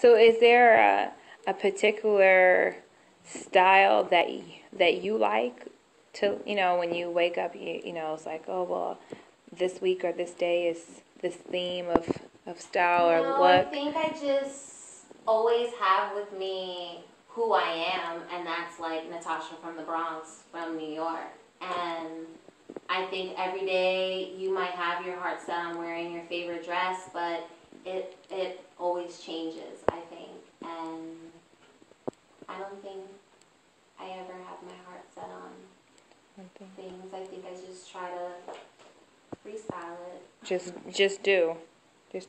So is there a particular style that you like to, when you wake up, it's like, oh, well, this week or this day is this theme of style or No, look? I think I just always have with me who I am, and that's like Natasha from the Bronx, from New York. And I think every day you might have your heart set on wearing your favorite dress, but it always changes, I think. And I don't think I ever have my heart set on things. I think I just try to freestyle it. Just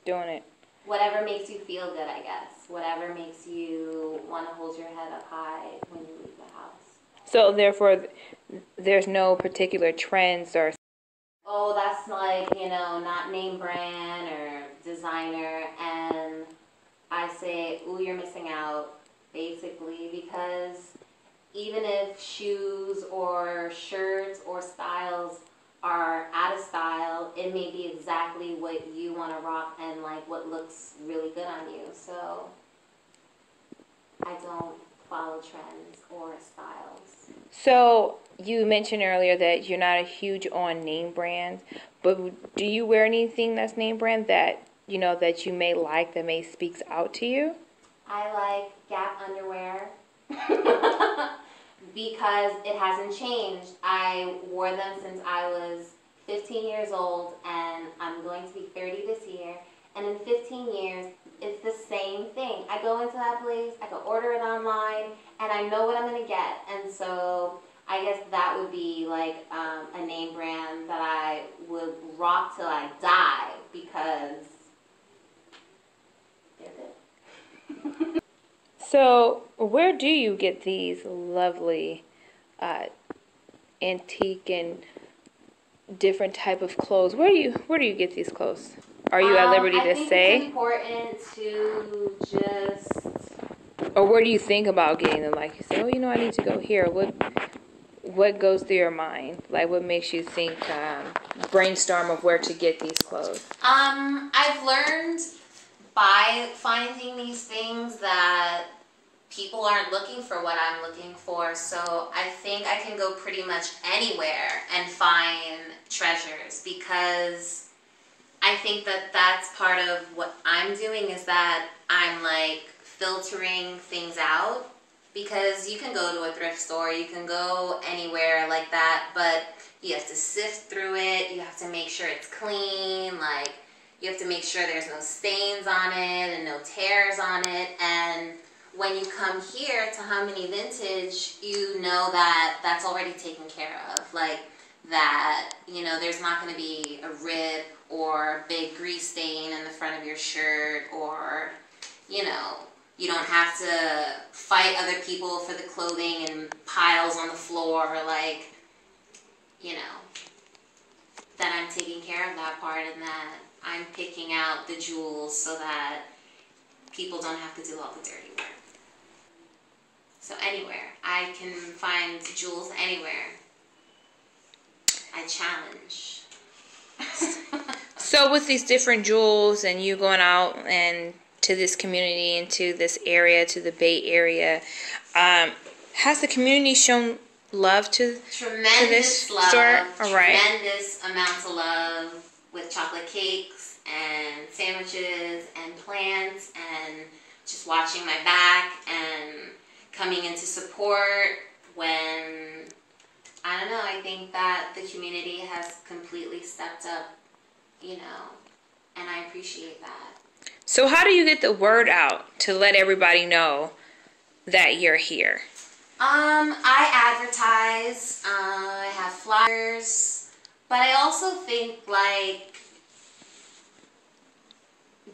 doing it. Whatever makes you feel good, I guess. Whatever makes you want to hold your head up high when you leave the house. So therefore, there's no particular trends or... Oh, that's like, not name brand or designer. And I say, ooh, you're missing out, basically, because even if shoes or shirts or styles are out of style, it may be exactly what you want to rock and like what looks really good on you. So I don't follow trends or styles. So you mentioned earlier that you're not a huge on name brands, but do you wear anything that's name brand that that you may like, that may speaks out to you? I like Gap underwear because it hasn't changed. I wore them since I was 15 years old, and I'm going to be 30 this year. And in 15 years, it's the same thing. I go into that place, I can order it online, and I know what I'm going to get. And so I guess that would be like a name brand that I would rock till I die because they're good. So where do you get these lovely antique and different type of clothes? Where do you get these clothes? Are you at liberty to say? I think it's important to just... Or where do you think about getting them? Like you say, oh, I need to go here. What goes through your mind? Like, what makes you think, brainstorm of where to get these clothes? I've learned by finding these things that people aren't looking for what I'm looking for. So I think I can go pretty much anywhere and find treasures, because I think that that's part of what I'm doing, is that I'm like filtering things out, because you can go to a thrift store, you can go anywhere like that, but you have to sift through it, you have to make sure it's clean, like you have to make sure there's no stains on it and no tears on it. And when you come here to HALMONI Vintage, you know that that's already taken care of. Like that, there's not going to be a rip or a big grease stain in the front of your shirt, or, you don't have to fight other people for the clothing and piles on the floor, like, that I'm taking care of that part, and that I'm picking out the jewels so that people don't have to do all the dirty work. So anywhere. I can find jewels anywhere. I challenge. So with these different jewels and you going out and to this community, into this area, to the Bay Area, has the community shown love to this store? All right. Tremendous amounts of love, with chocolate cakes and sandwiches and plants, and just watching my back and coming in to support when, I don't know, I think that the community has completely stepped up, and I appreciate that. So how do you get the word out to let everybody know that you're here? I advertise, I have flyers, but I also think like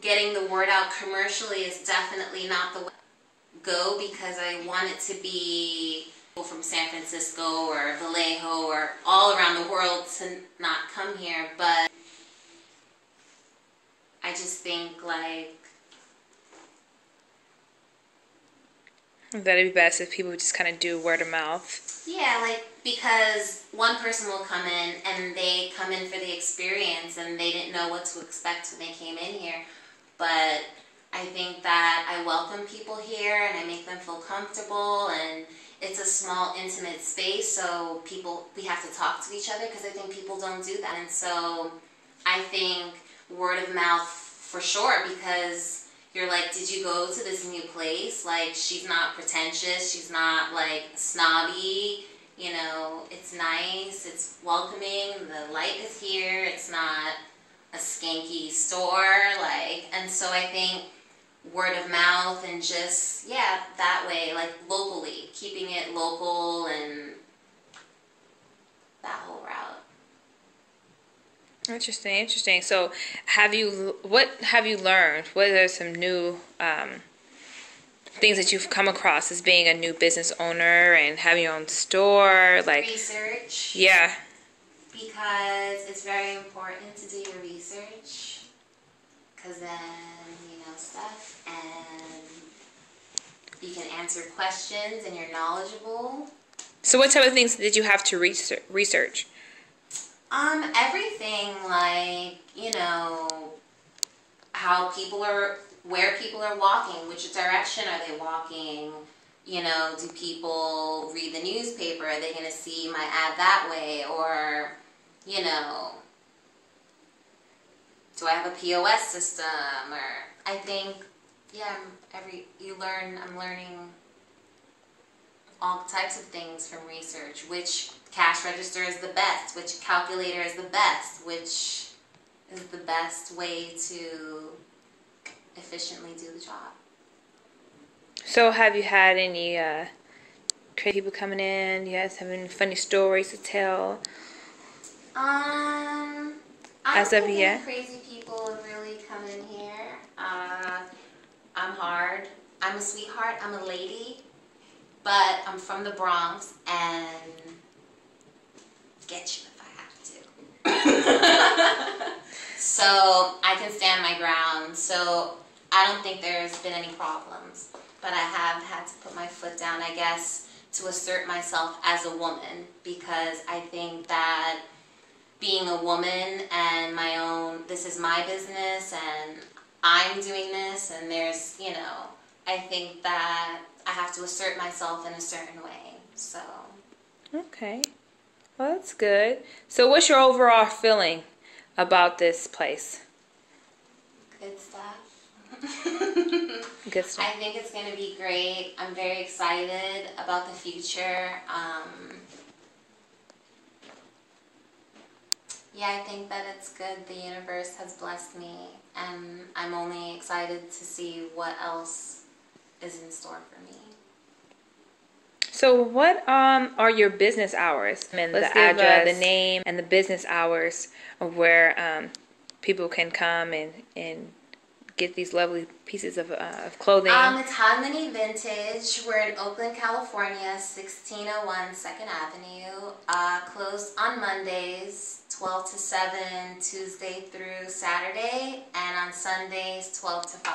getting the word out commercially is definitely not the way to go, because I want it to be people from San Francisco or Vallejo or all around the world to not come here, but I just think like that'd be best if people just kind of do word of mouth. Yeah, like, because one person will come in and they come in for the experience and they didn't know what to expect when they came in here, but I think that I welcome people here and I make them feel comfortable, and it's a small, intimate space, so we have to talk to each other, because I think people don't do that. And so I think word of mouth for sure, because you're like, did you go to this new place? Like, she's not pretentious, she's not like snobby, you know, it's nice, it's welcoming, the light is here, it's not a skanky store, like, and so I think word of mouth and just, yeah, that way, like locally, keeping it local and that whole route. Interesting. So, what have you learned? What are some new things that you've come across as being a new business owner and having your own store? Like research. Yeah. Because it's very important to do your research. Because then you know stuff and you can answer questions and you're knowledgeable. So, what type of things did you have to research? Everything, like, you know, where people are walking, which direction are they walking, you know, do people read the newspaper, are they going to see my ad that way, or, you know, do I have a POS system, or, I think, yeah, I'm learning all types of things from research, which cash register is the best, which calculator is the best, which is the best way to efficiently do the job. So, have you had any crazy people coming in? You guys have any funny stories to tell? I As don't of think yet? any crazy people have really come in here. I'm hard. I'm a sweetheart. I'm a lady. But I'm from the Bronx and get you if I have to. So I can stand my ground. So I don't think there's been any problems. But I have had to put my foot down, I guess, to assert myself as a woman. Because I think that being a woman and this is my business and I'm doing this, and there's, you know, I think that I have to assert myself in a certain way, so. Okay. Well, that's good. So, what's your overall feeling about this place? Good stuff. Good stuff. I think it's going to be great. I'm very excited about the future. Yeah, I think that it's good. The universe has blessed me, and I'm only excited to see what else is in store for me. So, what are your business hours? And Let's the give, address, the name, and the business hours of where people can come and get these lovely pieces of clothing. It's HALMONI Vintage. We're in Oakland, California, 1601 2nd Avenue. Closed on Mondays, 12 to 7, Tuesday through Saturday, and on Sundays, 12 to 5.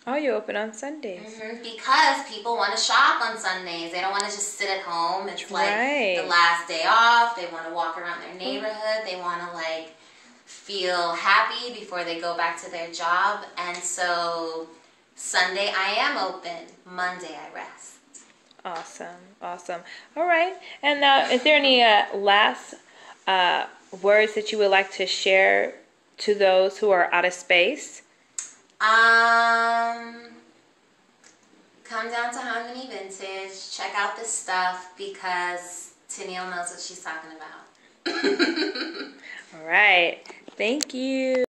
Oh, you open on Sundays. Because people want to shop on Sundays. They don't want to just sit at home. It's like Right. the last day off. They want to walk around their neighborhood. They want to like feel happy before they go back to their job. And so Sunday I am open. Monday I rest. Awesome. All right. And is there any last words that you would like to share to those who are out of space? Come down to HALMONI Vintage. Check out this stuff because Tenile knows what she's talking about. All right. Thank you.